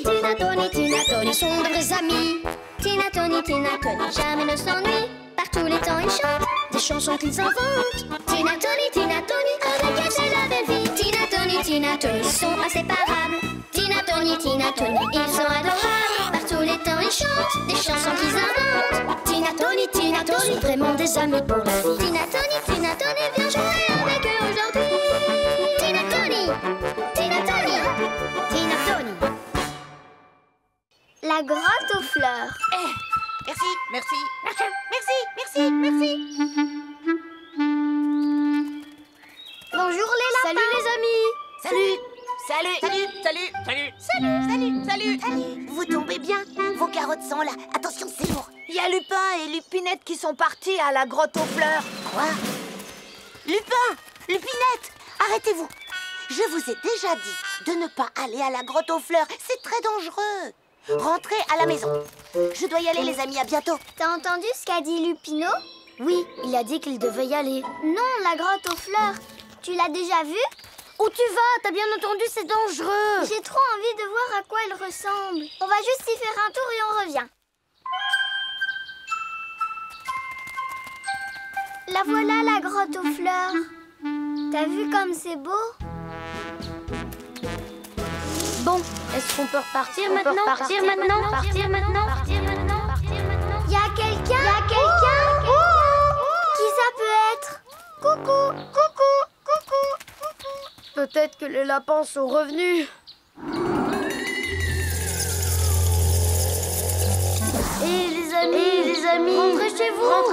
Tina, Tony sont de vrais amis. Tina, Tony, jamais ne s'ennuie. Par tous les temps ils chantent des chansons qu'ils inventent. Tina, Tony, avec elle c'est la belle vie. Tina, Tony, ils sont inséparables. Tina, Tony, ils sont adorables. Par tous les temps ils chantent des chansons qu'ils inventent. Tina, Tony, sont vraiment des amis pour la vie. Tina, Tony, viens jouer avec eux aujourd'hui. Tina, Tony. La grotte aux fleurs. Merci. Bonjour les lapins. Salut les amis. Salut. Vous tombez bien. Vos carottes sont là. Attention, c'est lourd. Il y a Lupin et Lupinette qui sont partis à la grotte aux fleurs. Quoi? Lupinette, arrêtez-vous. Je vous ai déjà dit de ne pas aller à la grotte aux fleurs. C'est très dangereux. Rentrez à la maison. Je dois y aller, les amis. À bientôt. T'as entendu ce qu'a dit Lupino? Oui, il a dit qu'il devait y aller. Non, la grotte aux fleurs. Tu l'as déjà vue? Où tu vas? T'as bien entendu, c'est dangereux. J'ai trop envie de voir à quoi elle ressemble. On va juste y faire un tour et on revient. La voilà, la grotte aux fleurs. T'as vu comme c'est beau? Bon, est-ce qu'on peut repartir maintenant? Y a quelqu'un? Qui ça peut être? Coucou. Peut-être que les lapins sont revenus. Et les amis, rentrez chez vous.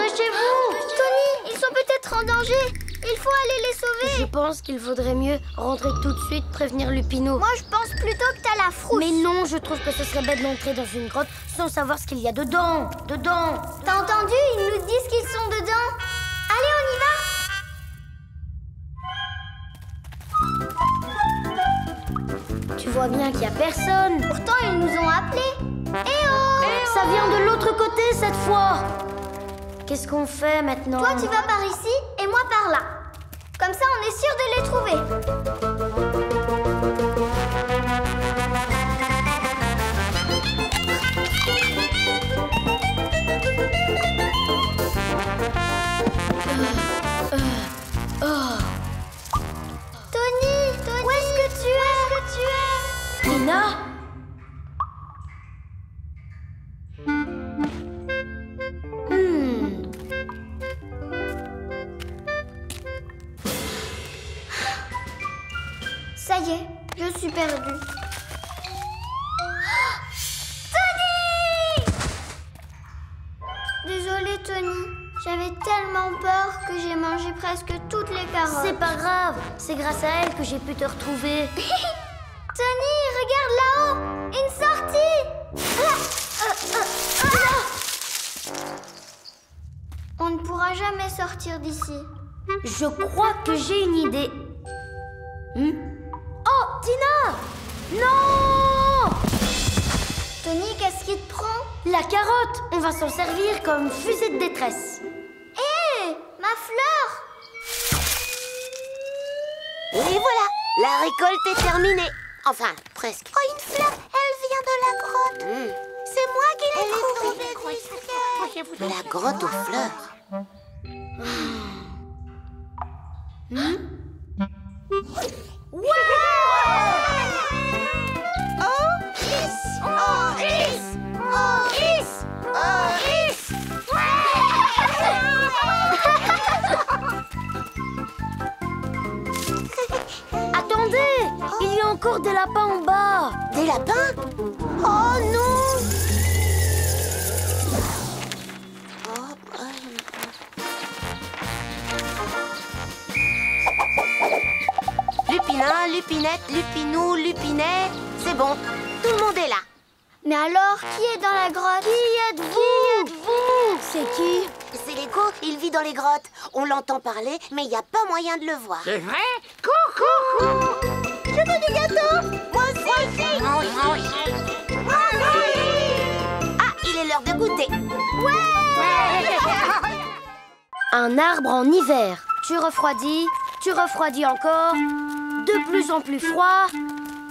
Tony, ils sont peut-être en danger. Il faut aller les sauver. Je pense qu'il vaudrait mieux rentrer tout de suite, prévenir Lupino. Moi, je pense plutôt que t'as la frousse. Mais non, je trouve que ce serait bête d'entrer dans une grotte sans savoir ce qu'il y a dedans. T'as entendu? Ils nous disent qu'ils sont dedans. Allez, on y va. Tu vois bien qu'il n'y a personne. Pourtant, ils nous ont appelés. Eh oh! Ça vient de l'autre côté cette fois. Qu'est-ce qu'on fait maintenant? Toi, tu vas par ici et moi par là. Comme ça, on est sûr de les trouver. Tony, où est-ce que tu es? Tina? Ça y est, je suis perdue. Tony! Désolée, Tony. J'avais tellement peur que j'ai mangé presque toutes les carottes. C'est pas grave, c'est grâce à elle que j'ai pu te retrouver. Tony, regarde là-haut! Une sortie! On ne pourra jamais sortir d'ici. Je crois que j'ai une idée. Oh, Tina! Non! Tony, qu'est-ce qui te prend? La carotte! On va s'en servir comme fusée de détresse. Hé! Ma fleur! Et voilà, la récolte est terminée. Enfin, presque. Oh, une fleur, elle vient de la grotte. C'est moi qui l'ai trouvée. La grotte aux fleurs. Attendez! Il y a encore des lapins en bas. Des lapins? Oh non! Lupin, Lupinette, Lupinou, Lupinet. C'est bon, tout le monde est là. Mais alors, qui est dans la grotte? Qui êtes-vous? C'est qui? C'est Lego, il vit dans les grottes. On l'entend parler, mais il n'y a pas moyen de le voir. C'est vrai? Coucou! Je veux du gâteau! Moi aussi! Moi aussi! Ah, il est l'heure de goûter. Un arbre en hiver. Tu refroidis encore. De plus en plus froid.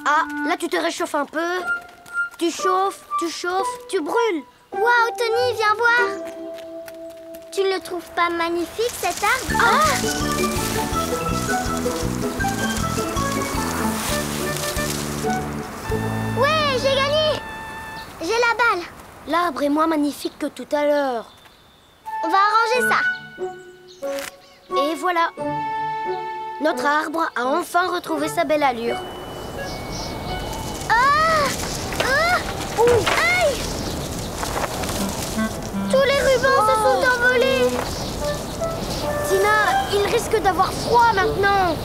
Ah, là tu te réchauffes un peu. Tu chauffes, tu brûles. Waouh, Tony, viens voir. Tu ne le trouves pas magnifique, cet arbre? Ouais, j'ai gagné. J'ai la balle. L'arbre est moins magnifique que tout à l'heure. On va arranger ça. Et voilà. Notre arbre a enfin retrouvé sa belle allure. Aïe! Tous les rubans se sont envolés. Tina, il risque d'avoir froid maintenant.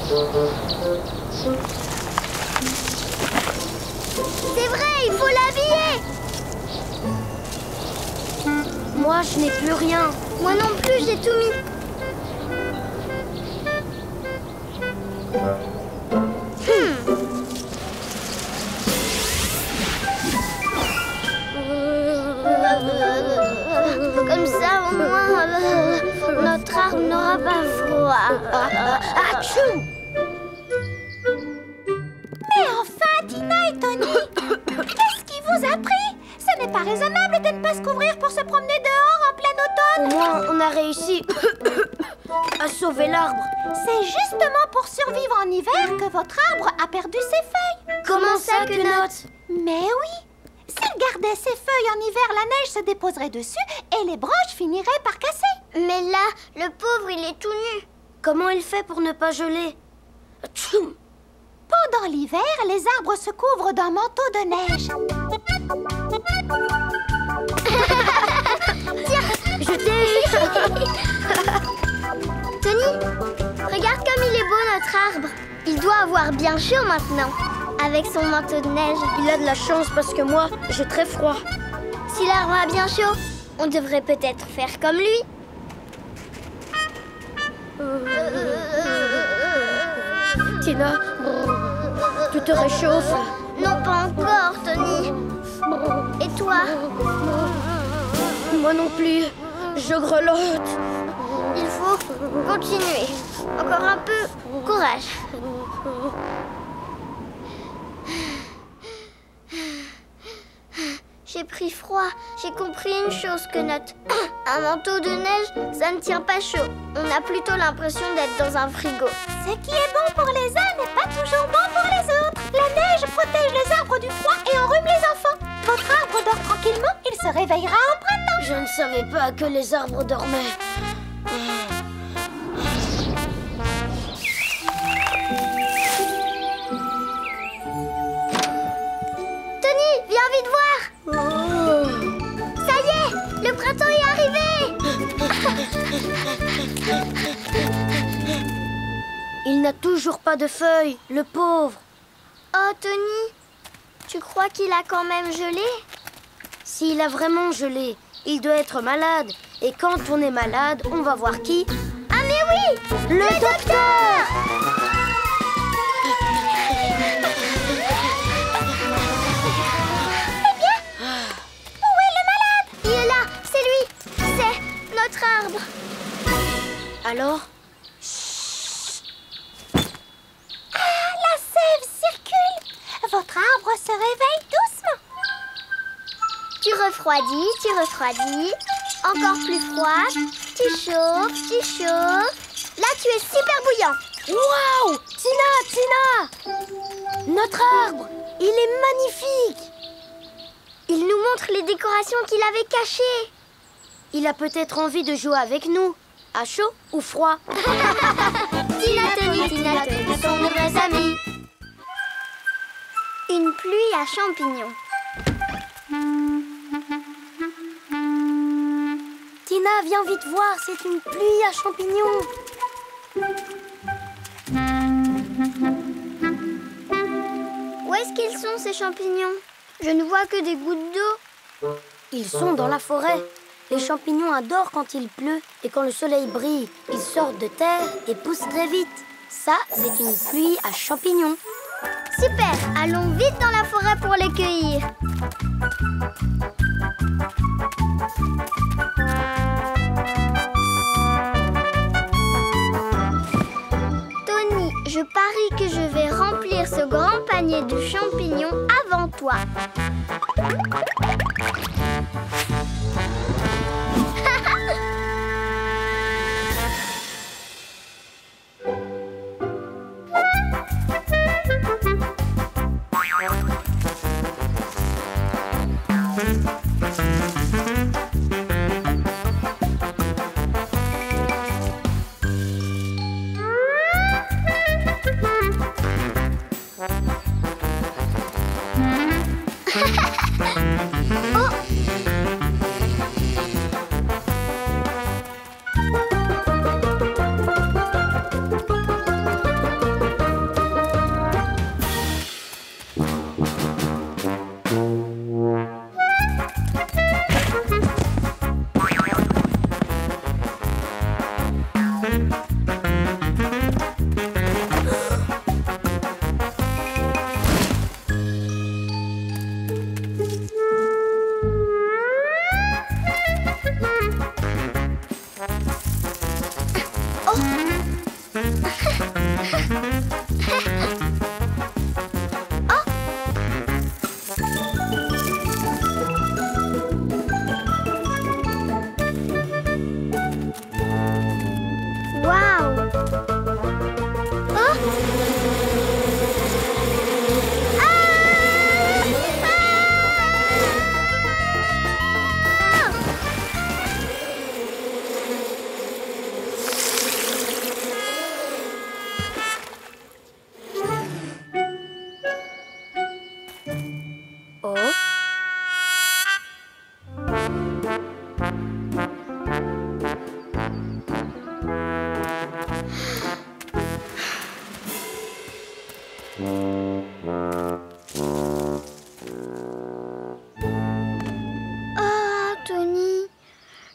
C'est vrai, il faut l'habiller. Moi, je n'ai plus rien. Moi non plus, j'ai tout mis. Comme ça, au moins, notre arbre n'aura pas froid. Achou! Mais enfin, Tina et Tony, qu'est-ce qui vous a pris? Ce n'est pas raisonnable de ne pas se couvrir pour se promener dehors en plein automne. Au moins, on a réussi à sauver l'arbre. C'est justement pour survivre en hiver que votre arbre a perdu ses feuilles. Comment ça, Quenotte? Mais oui! S'il gardait ses feuilles en hiver, la neige se déposerait dessus et les branches finiraient par casser. Mais là, le pauvre, il est tout nu. Comment il fait pour ne pas geler? Tchoum! Pendant l'hiver, les arbres se couvrent d'un manteau de neige. Je t'ai eu. Tony, regarde comme il est beau, notre arbre. Il doit avoir bien chaud maintenant, avec son manteau de neige. Il a de la chance parce que moi, j'ai très froid. Si l'arbre a bien chaud, on devrait peut-être faire comme lui. Tina, tu te réchauffes? Non, pas encore, Tony. Et toi? Moi non plus. Je grelotte. Il faut continuer. Encore un peu. Courage. J'ai pris froid. J'ai compris une chose, Quenotte. Un manteau de neige, ça ne tient pas chaud. On a plutôt l'impression d'être dans un frigo. Ce qui est bon pour les uns n'est pas toujours bon pour les autres. La neige protège les arbres du froid et enrhume les enfants. Votre arbre dort tranquillement, il se réveillera en printemps. Je ne savais pas que les arbres dormaient. Tony, viens vite voir. Ça y est, le printemps est arrivé. Il n'a toujours pas de feuilles, le pauvre. Oh, Tony, tu crois qu'il a quand même gelé? S'il a vraiment gelé, il doit être malade. Et quand on est malade, on va voir qui? Ah mais oui, le docteur. Eh bien, où est le malade? Il est là, c'est lui. C'est notre arbre. Alors? La sève circule. Votre arbre se réveille doucement. Tu refroidis. Encore plus froid. Tu chauffes. Là, tu es super bouillant. Waouh! Tina! Notre arbre, il est magnifique! Il nous montre les décorations qu'il avait cachées. Il a peut-être envie de jouer avec nous. À chaud ou froid? Tina, Tony sont de vrais amis. Une pluie à champignons. Tina, viens vite voir, c'est une pluie à champignons. Où est-ce qu'ils sont, ces champignons? Je ne vois que des gouttes d'eau. Ils sont dans la forêt. Les champignons adorent quand il pleut et quand le soleil brille. Ils sortent de terre et poussent très vite. Ça, c'est une pluie à champignons. Super, allons vite dans la forêt pour les cueillir. Tony, je parie que je vais remplir ce grand panier de champignons avant toi.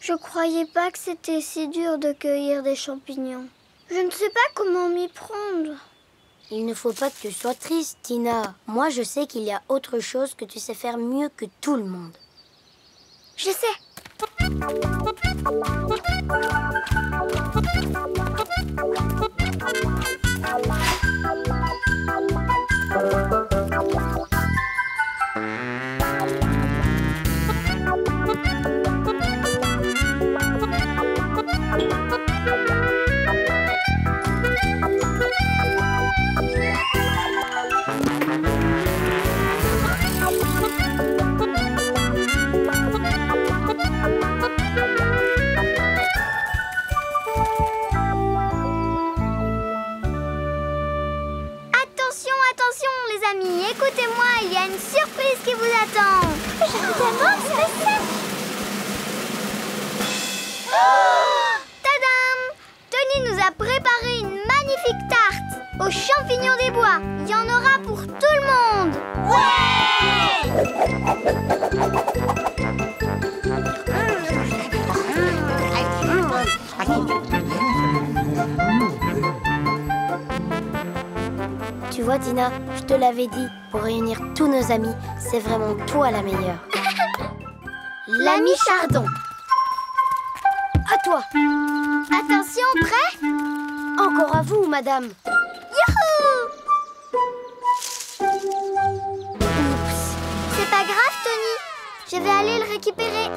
Je croyais pas que c'était si dur de cueillir des champignons. Je ne sais pas comment m'y prendre. Il ne faut pas que tu sois triste, Tina. Moi, je sais qu'il y a autre chose que tu sais faire mieux que tout le monde. Je sais. Écoutez-moi, il y a une surprise qui vous attend. Je vous demande ce que c'est. Tadam! Tony nous a préparé une magnifique tarte aux champignons des bois. Il y en aura pour tout le monde. Tu vois, Tina, je te l'avais dit, pour réunir tous nos amis, c'est vraiment toi la meilleure. L'ami Chardon. À toi. Attention, prêt? Encore à vous, madame. Youhou! Oups. C'est pas grave, Tony. Je vais aller le récupérer.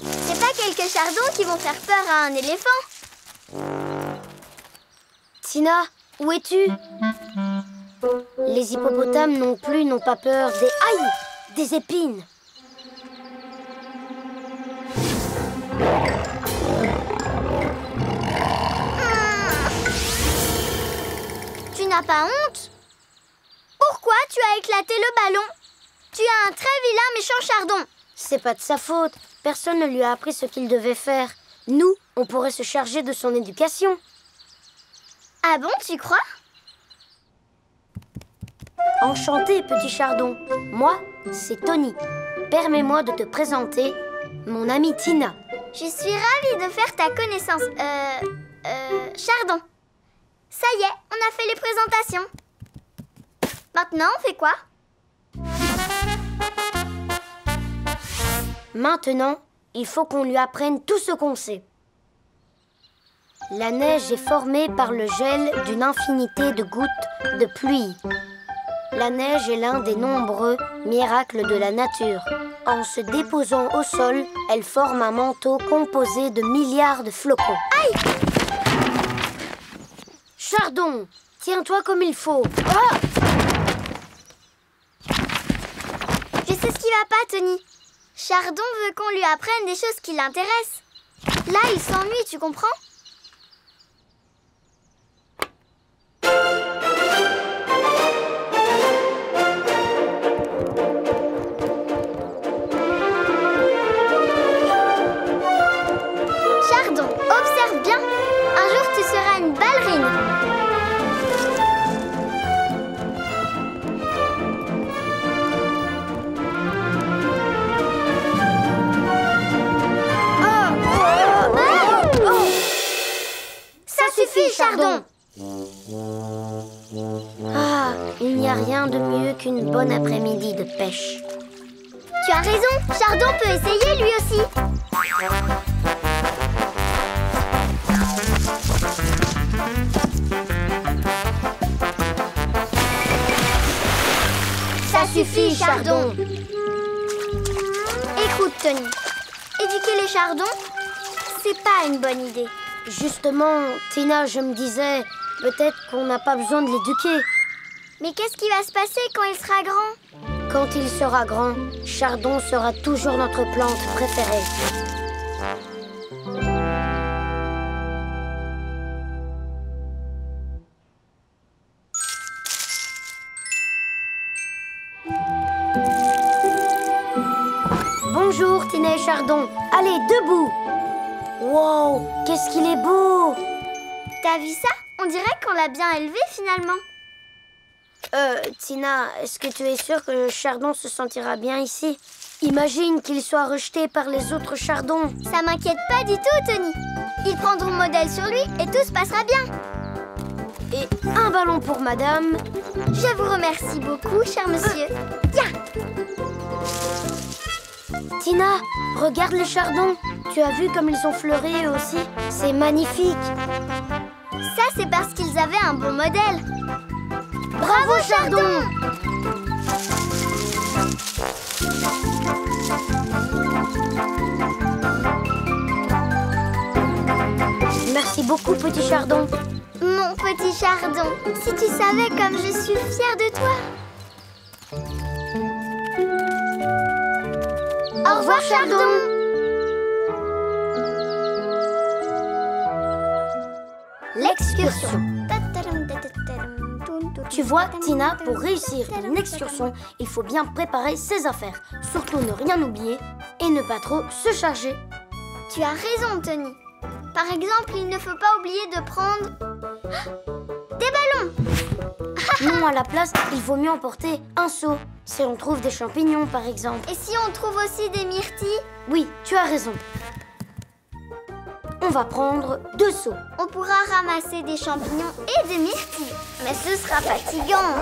C'est pas quelques chardons qui vont faire peur à un éléphant. Tina, où es-tu? Les hippopotames non plus n'ont pas peur des... Aïe! Des épines. Tu n'as pas honte? Pourquoi tu as éclaté le ballon? Tu as un très vilain méchant chardon. C'est pas de sa faute. Personne ne lui a appris ce qu'il devait faire. Nous, on pourrait se charger de son éducation. Ah bon, tu crois? Enchanté, petit chardon. Moi, c'est Tony. Permets-moi de te présenter mon amie Tina. Je suis ravie de faire ta connaissance. Chardon. Ça y est, on a fait les présentations. Maintenant, on fait quoi? Maintenant, il faut qu'on lui apprenne tout ce qu'on sait. La neige est formée par le gel d'une infinité de gouttes de pluie. La neige est l'un des nombreux miracles de la nature. En se déposant au sol, elle forme un manteau composé de milliards de flocons. Aïe! Chardon, tiens-toi comme il faut. Ah! Je sais ce qui va pas, Tony. Chardon veut qu'on lui apprenne des choses qui l'intéressent. Là, il s'ennuie, tu comprends? Chardon, observe bien. Un jour, tu seras une ballerine. Ça suffit, Chardon. Ah, il n'y a rien de mieux qu'une bonne après-midi de pêche. Tu as raison, Chardon peut essayer lui aussi. Ça suffit, Chardon. Écoute, Tony, éduquer les chardons, c'est pas une bonne idée. Justement, Tina, je me disais, peut-être qu'on n'a pas besoin de l'éduquer. Mais qu'est-ce qui va se passer quand il sera grand? Quand il sera grand, Chardon sera toujours notre plante préférée. Bonjour, Tina et Chardon. Allez, debout. Wow, qu'est-ce qu'il est beau! T'as vu ça? On dirait qu'on l'a bien élevé finalement. Tina, est-ce que tu es sûre que Chardon se sentira bien ici? Imagine qu'il soit rejeté par les autres chardons. Ça m'inquiète pas du tout, Tony. Ils prendront modèle sur lui et tout se passera bien. Et un ballon pour madame. Je vous remercie beaucoup, cher monsieur. Tiens! Tina, regarde les chardons. Tu as vu comme ils sont fleuris eux aussi? C'est magnifique. Ça, c'est parce qu'ils avaient un bon modèle. Bravo, Chardon! Merci beaucoup, petit Chardon. Mon petit Chardon, si tu savais comme je suis fière de toi. Au revoir, Chardon. L'excursion. Tu vois, Tina, pour réussir une excursion, il faut bien préparer ses affaires. Surtout ne rien oublier et ne pas trop se charger. Tu as raison, Tony. Par exemple, il ne faut pas oublier de prendre des ballons. Non, à la place, il vaut mieux emporter un seau. Si on trouve des champignons, par exemple. Et si on trouve aussi des myrtilles? Oui, tu as raison. On va prendre 2 seaux. On pourra ramasser des champignons et des myrtilles. Mais ce sera fatigant.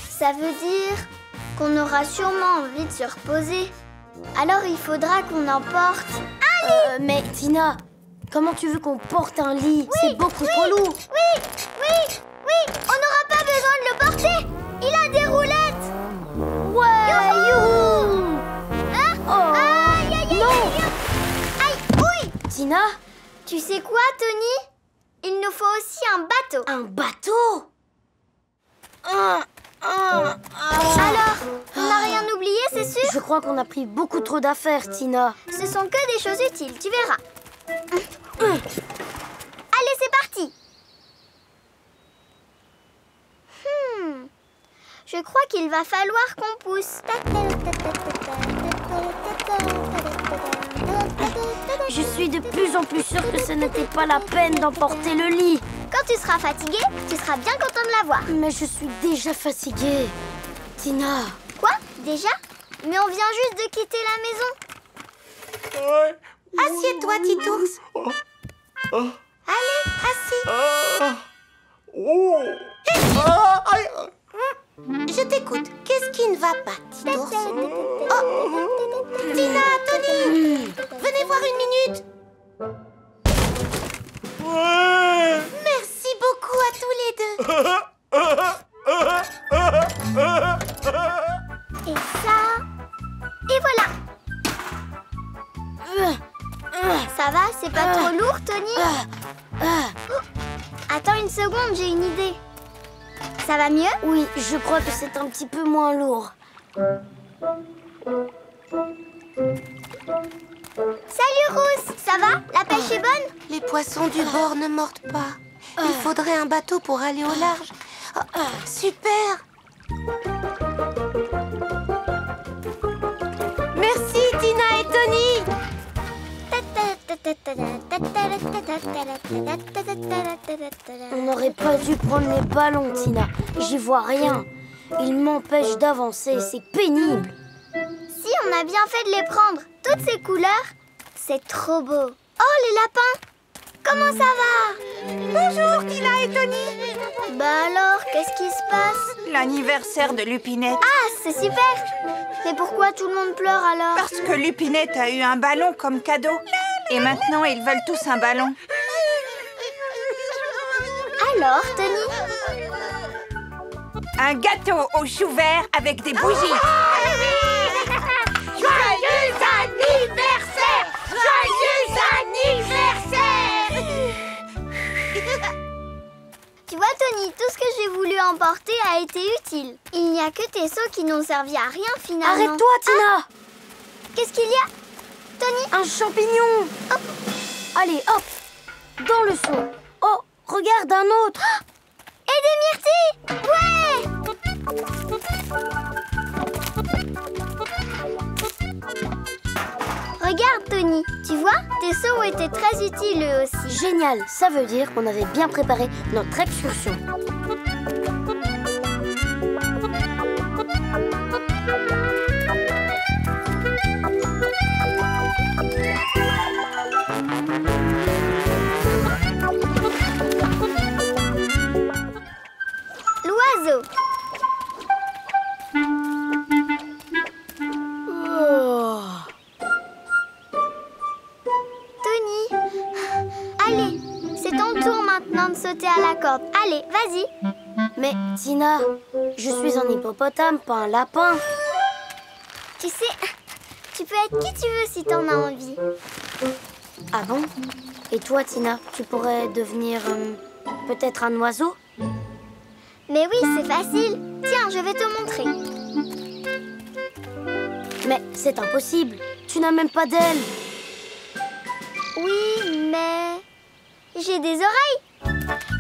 Ça veut dire qu'on aura sûrement envie de se reposer. Alors il faudra qu'on emporte un lit. Mais Tina, comment tu veux qu'on porte un lit? C'est beaucoup trop lourd. Oui, on n'aura pas besoin de le porter. Il a des roulettes. Ouais, youhou! Hein? Oh. Aïe, aïe, aïe, Non. aïe, aïe, ouille. Tina, Tu sais quoi, Tony? Il nous faut aussi un bateau. un bateau? Alors, on n'a rien oublié, c'est sûr? Je crois qu'on a pris beaucoup trop d'affaires, Tina. Ce sont que des choses utiles, tu verras. Allez, c'est parti. Je crois qu'il va falloir qu'on pousse. Je suis de plus en plus sûre que ce n'était pas la peine d'emporter le lit. Quand tu seras fatigué, tu seras bien content de l'avoir. Mais je suis déjà fatiguée. Tina. Quoi? Déjà? Mais on vient juste de quitter la maison. Assieds-toi, petit ours. Allez, assis. Je t'écoute. Qu'est-ce qui ne va pas, petit ours? Tina, Tony, venez voir une minute. Merci beaucoup à tous les deux. Et ça... Et voilà. Ça va, c'est pas trop lourd, Tony? Attends une seconde, j'ai une idée. Ça va mieux? Oui, je crois que c'est un petit peu moins lourd. Salut, Rousse. Ça va? La pêche est bonne? Les poissons du bord ne mordent pas. Il faudrait un bateau pour aller au large. Super! Merci, Tina et Tony! On n'aurait pas dû prendre les ballons, Tina. J'y vois rien. Ils m'empêchent d'avancer, c'est pénible. Si, on a bien fait de les prendre. Toutes ces couleurs, c'est trop beau. Oh, les lapins! Comment ça va? Bonjour, Tina et Tony. Bah alors, qu'est-ce qui se passe? L'anniversaire de Lupinette. Ah, c'est super! Mais pourquoi tout le monde pleure alors? Parce que Lupinette a eu un ballon comme cadeau. Et maintenant, ils veulent tous un ballon. Alors, Tony? Un gâteau aux choux verts avec des bougies. Joyeux anniversaire! Joyeux anniversaire! Tu vois, Tony, tout ce que j'ai voulu emporter a été utile. Il n'y a que tes seaux qui n'ont servi à rien finalement. Arrête-toi, Tina! Qu'est-ce qu'il y a? Tony? Un champignon! Hop. Allez, hop! Dans le seau. Oh, regarde un autre! Et des myrtilles! Ouais! Regarde, Tony, tu vois, tes seaux ont été très utiles eux aussi. Génial, ça veut dire qu'on avait bien préparé notre excursion. L'oiseau. Tony, allez, c'est ton tour maintenant de sauter à la corde. Allez, vas-y. Mais Tina, je suis un hippopotame, pas un lapin. Tu sais, tu peux être qui tu veux si t'en as envie. Ah bon? Et toi, Tina, tu pourrais devenir peut-être un oiseau? Mais oui, c'est facile. Tiens, je vais te montrer. Mais c'est impossible. Tu n'as même pas d'ailes. Oui, mais j'ai des oreilles.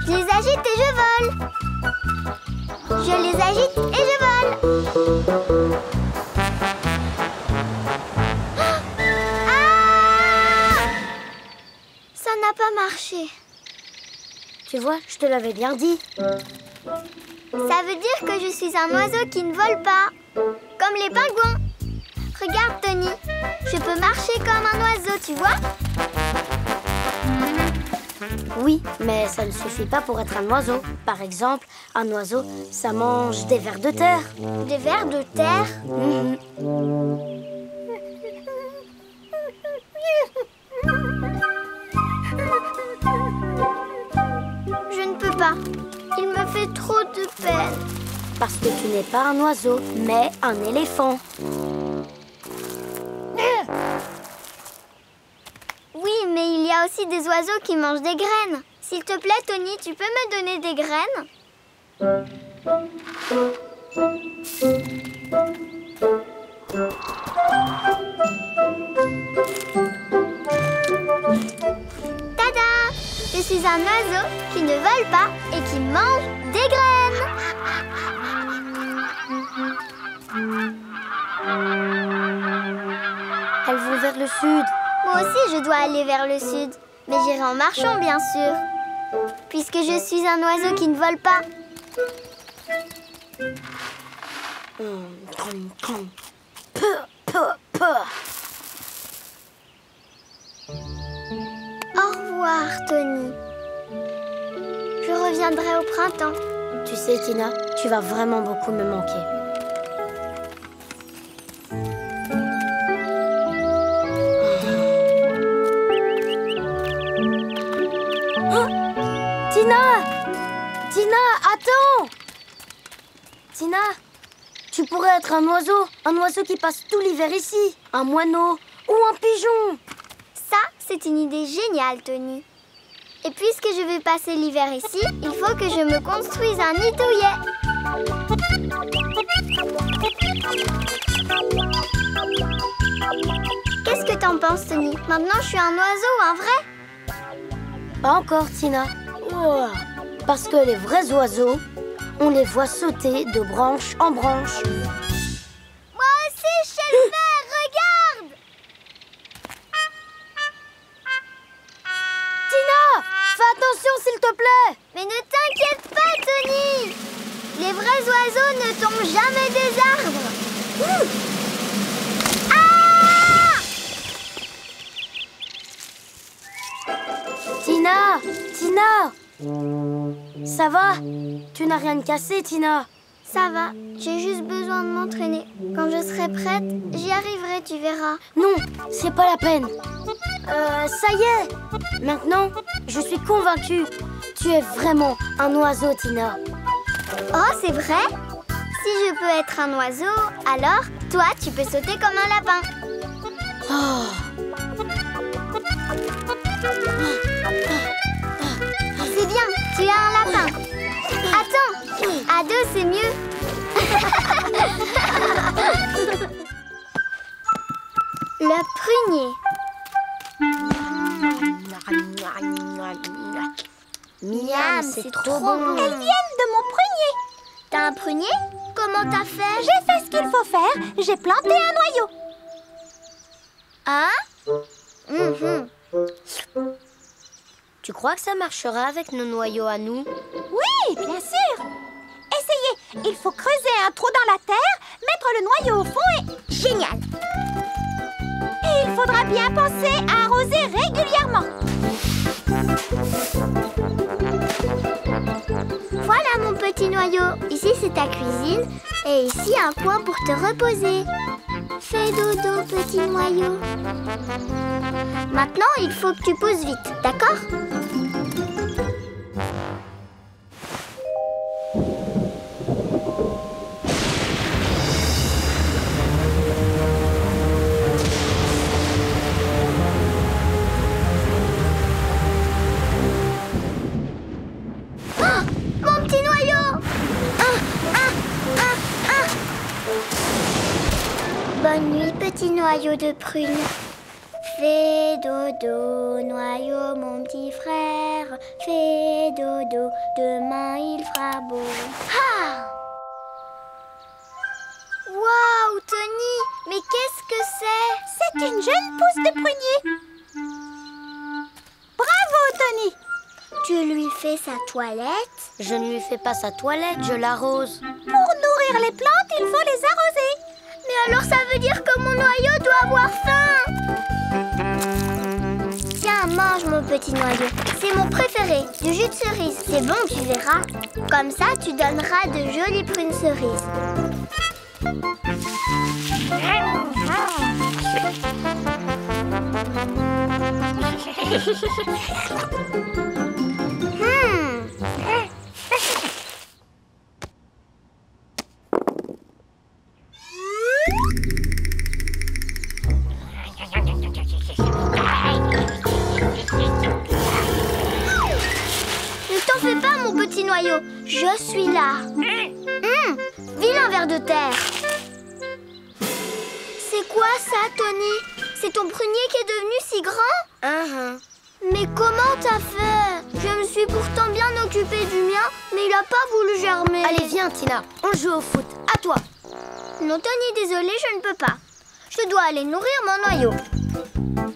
Je les agite et je vole. Je les agite et je vole. Ah! Ça n'a pas marché. Tu vois, je te l'avais bien dit. Ça veut dire que je suis un oiseau qui ne vole pas. Comme les pingouins. Regarde, Tony. Je peux marcher comme un oiseau, tu vois? Oui, mais ça ne suffit pas pour être un oiseau. Par exemple, un oiseau, ça mange des vers de terre. Des vers de terre? Je ne peux pas. Il me fait trop de peine. Parce que tu n'es pas un oiseau, mais un éléphant. Oui, mais il y a aussi des oiseaux qui mangent des graines. S'il te plaît, Tony, tu peux me donner des graines? Tada! Je suis un oiseau qui ne vole pas et qui mange des graines. Elles vont vers le sud. Moi aussi, je dois aller vers le sud. Mais j'irai en marchant, bien sûr. Puisque je suis un oiseau qui ne vole pas. Au revoir, Tony. Je reviendrai au printemps. Tu sais, Tina, tu vas vraiment beaucoup me manquer. Tina, Tina. Tu pourrais être un oiseau qui passe tout l'hiver ici. Un moineau ou un pigeon. Ça, c'est une idée géniale, Tony. Et puisque je vais passer l'hiver ici, il faut que je me construise un nid douillet. Qu'est-ce que t'en penses, Tony? Maintenant, je suis un oiseau ou un vrai? Pas encore, Tina. Oh, parce que les vrais oiseaux, on les voit sauter de branche en branche. Moi aussi, Shelfer, regarde! Tina, fais attention, s'il te plaît. Mais ne t'inquiète pas, Tony! Les vrais oiseaux ne tombent jamais des arbres. Tina, ça va? Tu n'as rien cassé, Tina? Ça va, j'ai juste besoin de m'entraîner. Quand je serai prête, j'y arriverai, tu verras. Non, c'est pas la peine. Ça y est. Maintenant, je suis convaincue. Tu es vraiment un oiseau, Tina. Oh, c'est vrai? Si je peux être un oiseau, alors toi, tu peux sauter comme un lapin. Oh. C'est bien, tu es un lapin. Attends, à deux, c'est mieux. Le prunier. Miam, c'est trop bon. Elles viennent de mon prunier. T'as un prunier? Comment t'as fait? J'ai fait ce qu'il faut faire. J'ai planté un noyau. Hein? Mhm. Tu crois que ça marchera avec nos noyaux à nous? Oui, bien sûr. Essayez. Il faut creuser un trou dans la terre, mettre le noyau au fond et... Génial. Et il faudra bien penser à arroser régulièrement. Voilà mon petit noyau. Ici, c'est ta cuisine. Et ici, un coin pour te reposer. Fais dodo, petit noyau. Maintenant, il faut que tu pousses vite, d'accord? Bonne nuit, petit noyau de prune. Fais dodo, noyau, mon petit frère. Fais dodo, demain il fera beau. Ah! Waouh, Tony! Mais qu'est-ce que c'est? C'est une jeune pousse de prunier. Bravo, Tony. Tu lui fais sa toilette? Je ne lui fais pas sa toilette, je l'arrose. Pour nourrir les plantes, il faut les arroser. Mais alors ça veut dire que mon noyau doit avoir faim. Tiens, mange mon petit noyau. C'est mon préféré, du jus de cerise. C'est bon, tu verras. Comme ça, tu donneras de jolies prunes cerises. Ne t'en fais pas, mon petit noyau. Je suis là. Vilain ver de terre. C'est quoi ça, Tony? C'est ton prunier qui est devenu si grand? Mais comment t'as fait? Je me suis pourtant bien occupée du mien, mais il a pas voulu germer. Allez, viens, Tina, on joue au foot. À toi. Non, Tony, désolé, je ne peux pas. Je dois aller nourrir mon noyau.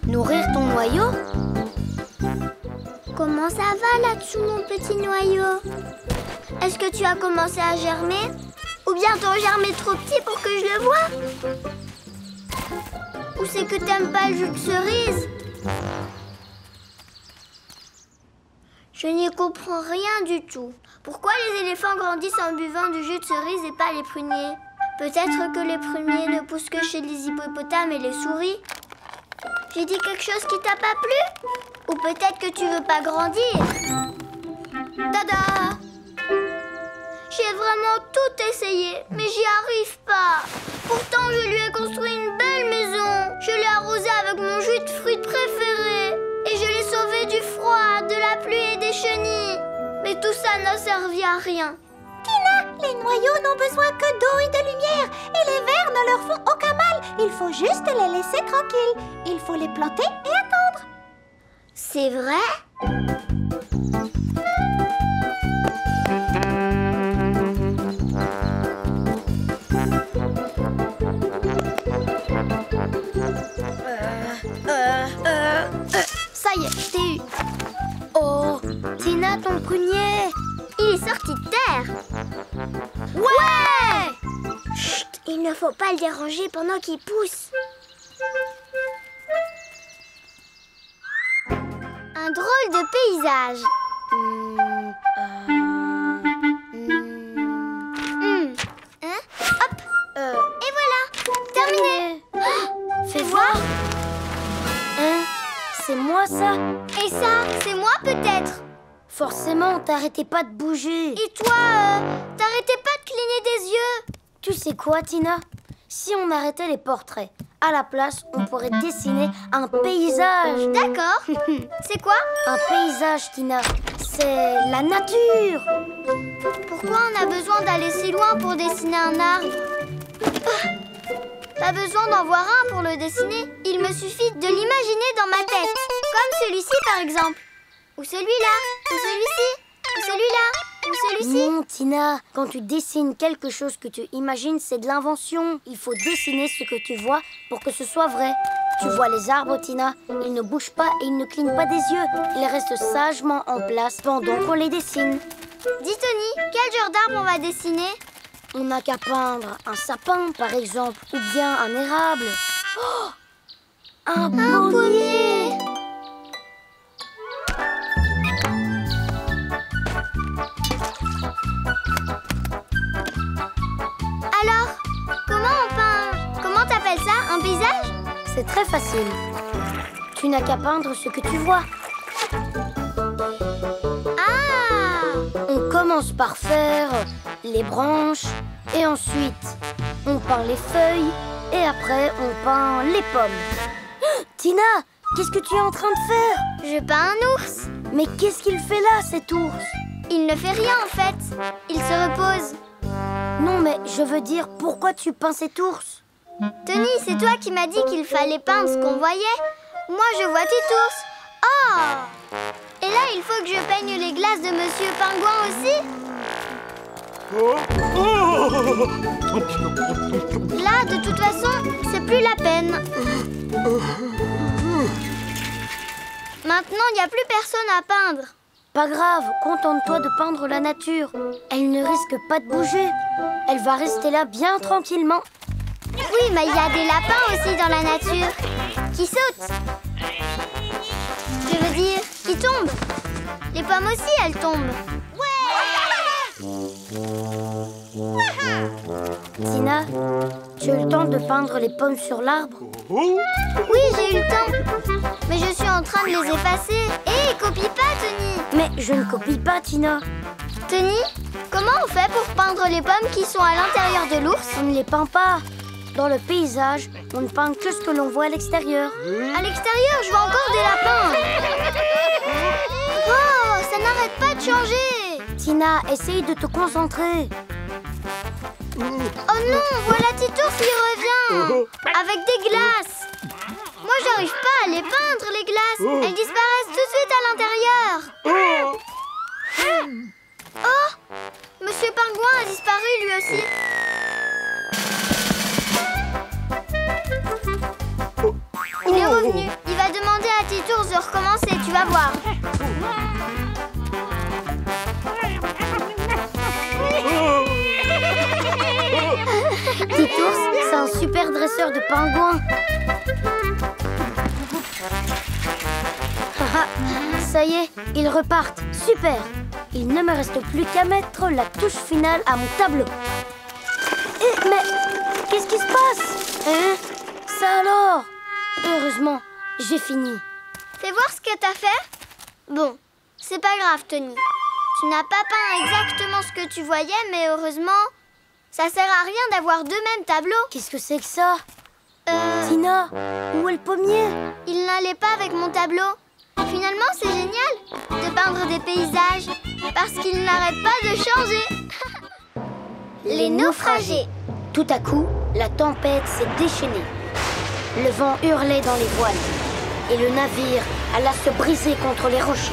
Nourrir ton noyau? Comment ça va là-dessous, mon petit noyau? Est-ce que tu as commencé à germer? Ou bien ton germe est trop petit pour que je le voie? Ou c'est que t'aimes pas le jus de cerise? Je n'y comprends rien du tout. Pourquoi les éléphants grandissent en buvant du jus de cerise et pas les pruniers? Peut-être que les pruniers ne poussent que chez les hippopotames et les souris. J'ai dit quelque chose qui t'a pas plu? Ou peut-être que tu veux pas grandir? Tada! J'ai vraiment vraiment tout essayé, mais j'y arrive pas. Pourtant, je lui ai construit une belle maison. Je l'ai arrosée avec mon jus de fruits préféré. Et je l'ai sauvée du froid, de la pluie et des chenilles. Mais tout ça n'a servi à rien. Tina, les noyaux n'ont besoin que d'eau et de lumière. Et les vers ne leur font aucun mal. Il faut juste les laisser tranquilles. Il faut les planter et attendre. C'est vrai? Ça y est, je t'ai eu. Oh, Tina, ton prunier. Il est sorti de terre. Ouais! Chut, il ne faut pas le déranger pendant qu'il pousse. Un drôle de paysage. Hein? Hop. Et voilà, terminé. Fais voir. Hein? C'est moi ça? Et ça, c'est moi peut-être. Forcément, t'arrêtais pas de bouger. Et toi, t'arrêtais pas de cligner des yeux. Tu sais quoi, Tina? Si on arrêtait les portraits, à la place, on pourrait dessiner un paysage. D'accord. C'est quoi? Un paysage, Tina. C'est la nature. Pourquoi on a besoin d'aller si loin pour dessiner un arbre? Pas besoin d'en voir un pour le dessiner. Il me suffit de l'imaginer dans ma tête. Comme celui-ci, par exemple. Ou celui-là. Ou celui-ci. Ou celui-là. Ou celui-ci. Non, Tina. Quand tu dessines quelque chose que tu imagines, c'est de l'invention. Il faut dessiner ce que tu vois pour que ce soit vrai. Tu vois les arbres, Tina. Ils ne bougent pas et ils ne clignent pas des yeux. Ils restent sagement en place pendant qu'on les dessine. Dis, Tony, quel genre d'arbre on va dessiner? On n'a qu'à peindre un sapin, par exemple, ou bien un érable. Oh, un pommier. Alors, comment on peint? Comment t'appelles ça? Un paysage? C'est très facile. Tu n'as qu'à peindre ce que tu vois. Ah! On commence par faire les branches, et ensuite on peint les feuilles, et après on peint les pommes. Tina, qu'est-ce que tu es en train de faire? Je peins un ours. Mais qu'est-ce qu'il fait là, cet ours? Il ne fait rien en fait. Il se repose. Non, mais je veux dire, pourquoi tu peins cet ours? Tony, c'est toi qui m'as dit qu'il fallait peindre ce qu'on voyait. Moi, je vois Titours. Oh! Et là, il faut que je peigne les glaces de Monsieur Pingouin aussi? Là, de toute façon, c'est plus la peine. Maintenant, il n'y a plus personne à peindre. Pas grave, contente-toi de peindre la nature. Elle ne risque pas de bouger. Elle va rester là bien tranquillement. Oui, mais il y a des lapins aussi dans la nature. Qui sautent. Je veux dire, qui tombent. Les pommes aussi, elles tombent. Tina, tu as eu le temps de peindre les pommes sur l'arbre? Oui, j'ai eu le temps. Mais je suis en train de les effacer. Hé, copie pas, Tony. Mais je ne copie pas, Tina. Tony, comment on fait pour peindre les pommes qui sont à l'intérieur de l'ours? On ne les peint pas. Dans le paysage, on ne peint que ce que l'on voit à l'extérieur. À l'extérieur, je vois encore des lapins. Oh, ça n'arrête pas de changer. Tina, essaye de te concentrer. Oh non, voilà Titours qui revient. Avec des glaces. Moi, j'arrive pas à les peindre, les glaces. Elles disparaissent tout de suite à l'intérieur. Oh, Monsieur Pingouin a disparu lui aussi. Il est revenu. Il va demander à Titours de recommencer, tu vas voir. Titours, c'est un super dresseur de pingouins. Ça y est, ils repartent. Super. Il ne me reste plus qu'à mettre la touche finale à mon tableau. Mais qu'est-ce qui se passe? Hein? Ça alors? Heureusement, j'ai fini. Fais voir ce que t'as fait. Bon, c'est pas grave, Tony. Tu n'as pas peint exactement ce que tu voyais, mais heureusement, ça sert à rien d'avoir deux mêmes tableaux. Qu'est-ce que c'est que ça? Tina, où est le pommier? Il n'allait pas avec mon tableau. Finalement, c'est génial de peindre des paysages, parce qu'il n'arrête pas de changer. Les naufragés. Tout à coup, la tempête s'est déchaînée. Le vent hurlait dans les voiles et le navire alla se briser contre les rochers.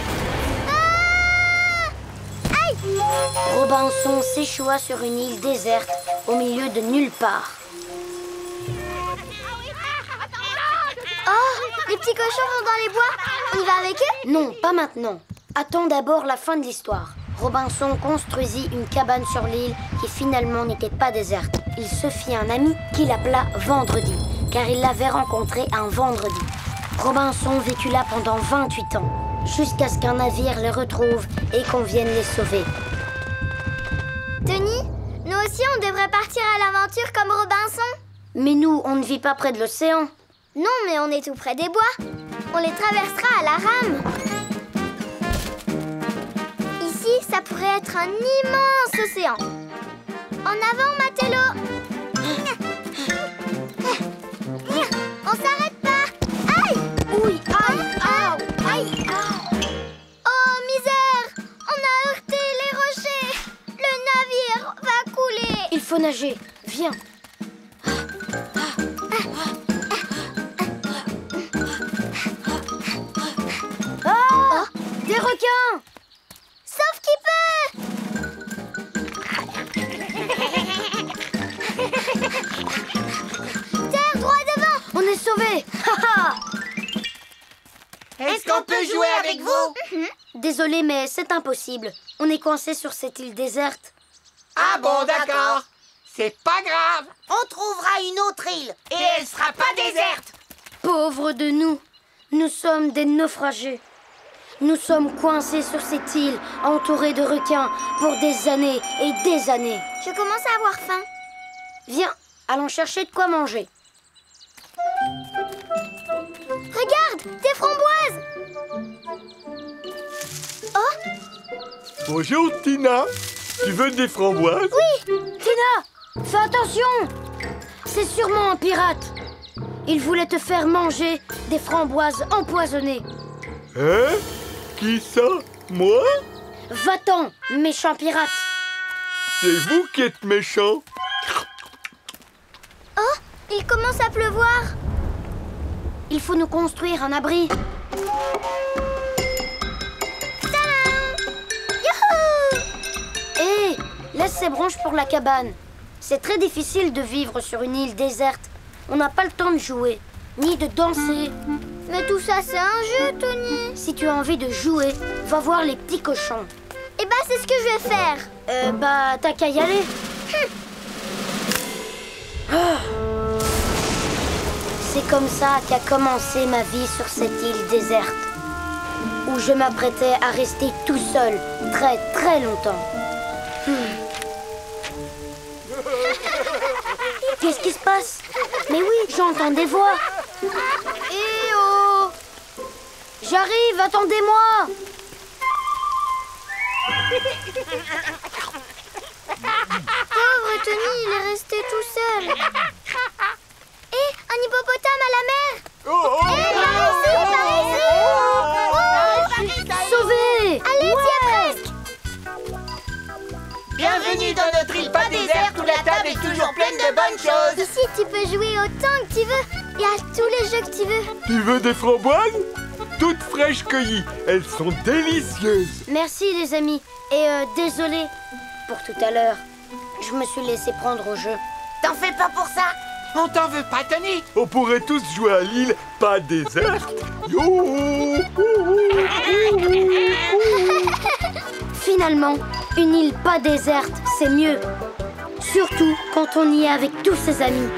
Robinson s'échoua sur une île déserte au milieu de nulle part. Oh, les petits cochons vont dans les bois. On y va avec eux? Non, pas maintenant. Attends d'abord la fin de l'histoire. Robinson construisit une cabane sur l'île qui finalement n'était pas déserte. Il se fit un ami qu'il appela Vendredi, car il l'avait rencontré un vendredi. Robinson vécut là pendant 28 ans, jusqu'à ce qu'un navire les retrouve et qu'on vienne les sauver. Tony, nous aussi on devrait partir à l'aventure comme Robinson. Mais nous, on ne vit pas près de l'océan. Non, mais on est tout près des bois. On les traversera à la rame. Ici, ça pourrait être un immense océan. En avant, Matelot. On s'arrête pas. Aïe! Oui, aïe, aïe, aïe, Oh, misère! On a heurté les rochers. Le navire va couler. il faut nager. Viens. Ah! Des requins! Sauf qui peut! Terre, droit devant! On est sauvés! Est-ce qu'on peut jouer avec vous? Désolé, mais c'est impossible. On est coincé sur cette île déserte. Ah bon, d'accord. C'est pas grave. On trouvera une autre île. Et elle sera pas déserte. Pauvres de nous, nous sommes des naufragés. Nous sommes coincés sur cette île, entourés de requins, pour des années et des années. Je commence à avoir faim. Viens, allons chercher de quoi manger. Regarde, des framboises! Oh, Bonjour Tina, tu veux des framboises? Oui, Tina, fais attention. C'est sûrement un pirate. Il voulait te faire manger des framboises empoisonnées. Hein? Qui ça? Moi? Va-t'en, méchant pirate. C'est vous qui êtes méchant. oh, il commence à pleuvoir. Il faut nous construire un abri. Youhou! Hé, laisse ces branches pour la cabane. C'est très difficile de vivre sur une île déserte. On n'a pas le temps de jouer, ni de danser. Mais tout ça, c'est un jeu, Tony. Si tu as envie de jouer, va voir les petits cochons. Eh ben, c'est ce que je vais faire. T'as qu'à y aller. Ah. C'est comme ça qu'a commencé ma vie sur cette île déserte, où je m'apprêtais à rester tout seul très très longtemps. Qu'est-ce qui se passe? Mais oui, j'entends des voix. Eh oh! J'arrive, attendez-moi! Pauvre Tony, il est resté tout seul. Hé, un hippopotame à la mer. Hé, par ici. Sauvé! Allez, t'y es presque. Bienvenue dans notre île pas déserte où la table est toujours pleine de bonnes choses. Ici, tu peux jouer autant que tu veux. Il y a tous les jeux que tu veux. Tu veux des framboises? Toutes fraîches cueillies, elles sont délicieuses. Merci les amis. Et désolé pour tout à l'heure. Je me suis laissé prendre au jeu. T'en fais pas pour ça. On t'en veut pas, Tony. On pourrait tous jouer à l'île pas déserte. Youhou! Finalement, une île pas déserte, c'est mieux. Surtout quand on y est avec tous ses amis.